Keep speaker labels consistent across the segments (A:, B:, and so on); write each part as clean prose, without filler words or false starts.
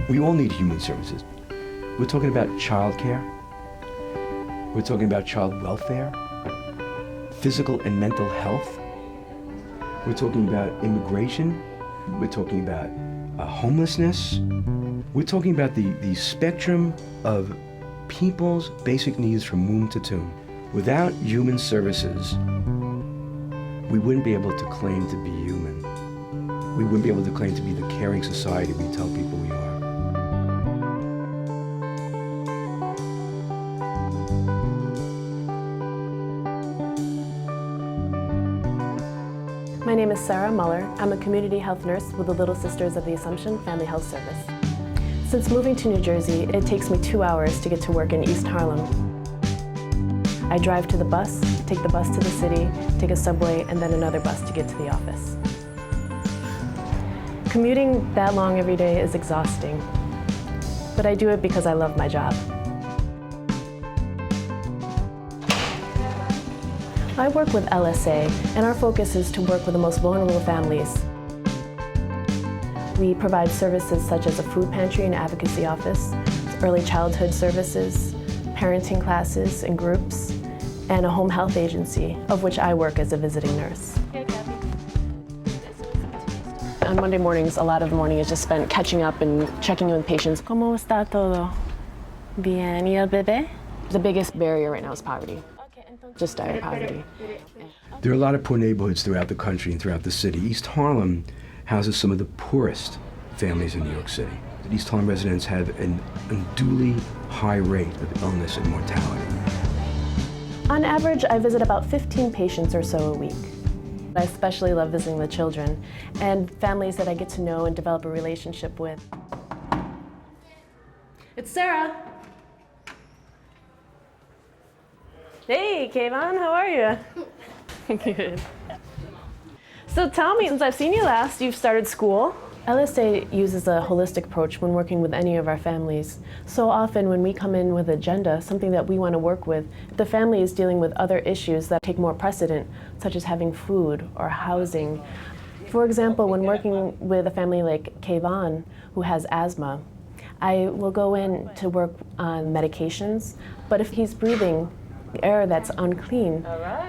A: We all need human services. We're talking about childcare. We're talking about child welfare, physical and mental health. We're talking about immigration. We're talking about homelessness. We're talking about the spectrum of people's basic needs from womb to tomb. Without human services, we wouldn't be able to claim to be human. We wouldn't be able to claim to be the caring society we tell people we are.
B: My name is Sarah Muller. I'm a community health nurse with the Little Sisters of the Assumption Family Health Service. Since moving to New Jersey, it takes me 2 hours to get to work in East Harlem. I drive to the bus, take the bus to the city, take a subway, and then another bus to get to the office. Commuting that long every day is exhausting, but I do it because I love my job. I work with LSA, and our focus is to work with the most vulnerable families. We provide services such as a food pantry and advocacy office, early childhood services, parenting classes and groups, and a home health agency, of which I work as a visiting nurse. On Monday mornings, a lot of the morning is just spent catching up and checking in with patients. ¿Cómo está todo? Bien. ¿Y el bebé? The biggest barrier right now is poverty. Just dire poverty.
A: There are a lot of poor neighborhoods throughout the country and throughout the city. East Harlem houses some of the poorest families in New York City. East Harlem residents have an unduly high rate of illness and mortality.
B: On average, I visit about 15 patients or so a week. I especially love visiting the children and families that I get to know and develop a relationship with. It's Sarah. Hey, Kayvon, how are you? Good. So tell me, since I've seen you last, you've started school. LSA uses a holistic approach when working with any of our families. So often when we come in with an agenda, something that we want to work with, the family is dealing with other issues that take more precedent, such as having food or housing. For example, when working with a family like Kayvon, who has asthma, I will go in to work on medications, but if he's breathing air that's unclean,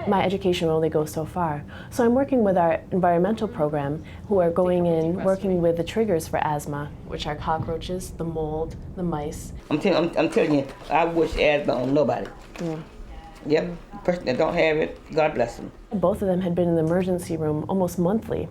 B: my education will only go so far. So I'm working with our environmental program, who are going in, working with the triggers for asthma, which are cockroaches, the mold, the mice.
C: I'm telling you, I wish asthma on nobody. Yep, the person that don't have it, God bless them.
B: Both of them had been in the emergency room almost monthly,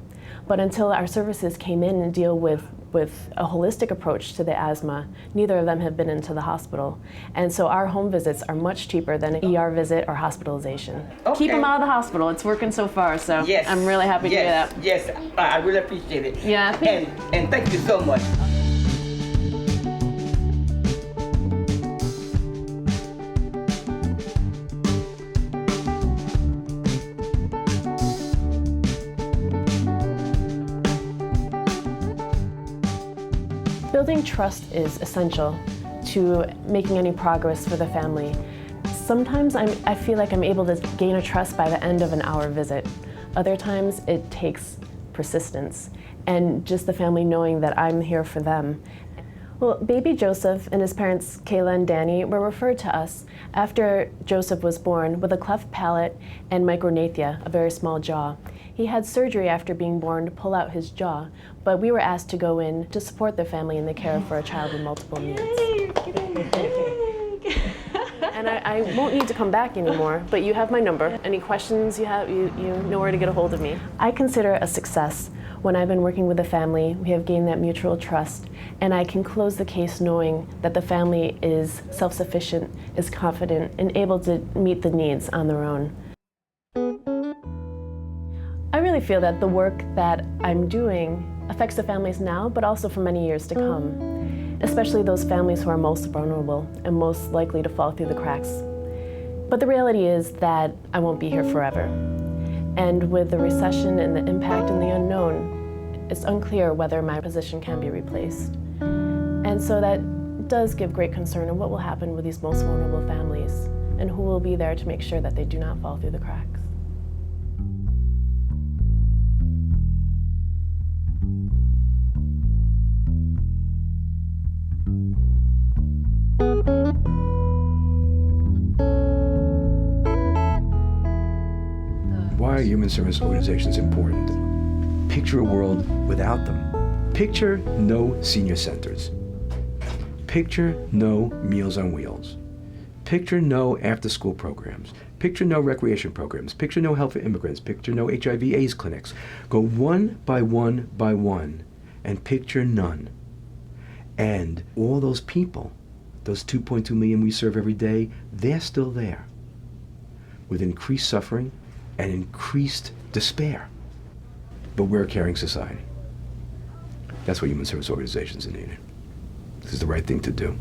B: but until our services came in and deal with a holistic approach to the asthma, neither of them have been into the hospital. And so our home visits are much cheaper than an ER visit or hospitalization. Okay. Keep them out of the hospital. It's working so far, so yes. I'm really happy to hear that.
C: Yes, I really appreciate it.
B: Yeah.
C: And thank you so much.
B: Building trust is essential to making any progress for the family. Sometimes I feel like I'm able to gain a trust by the end of an hour visit. Other times it takes persistence and just the family knowing that I'm here for them. Well, baby Joseph and his parents, Kayla and Danny, were referred to us after Joseph was born with a cleft palate and micronathia, a very small jaw. He had surgery after being born to pull out his jaw, but we were asked to go in to support the family in the care for a child with multiple needs. And I won't need to come back anymore, but you have my number. Any questions you have, you know where to get a hold of me. I consider it a success. When I've been working with a family, we have gained that mutual trust, and I can close the case knowing that the family is self-sufficient, is confident, and able to meet the needs on their own. I really feel that the work that I'm doing affects the families now, but also for many years to come, especially those families who are most vulnerable and most likely to fall through the cracks. But the reality is that I won't be here forever. And with the recession and the impact and the unknown, it's unclear whether my position can be replaced. And so that does give great concern of what will happen with these most vulnerable families and who will be there to make sure that they do not fall through the cracks.
A: human service organizations important? Picture a world without them. Picture no senior centers. Picture no Meals on Wheels. Picture no after-school programs. Picture no recreation programs. Picture no help for immigrants. Picture no HIV/AIDS clinics. Go one by one and picture none. And all those people, those 2.2 million we serve every day, they're still there with increased suffering and increased despair. But we're a caring society. That's why human service organizations are needed. This is the right thing to do.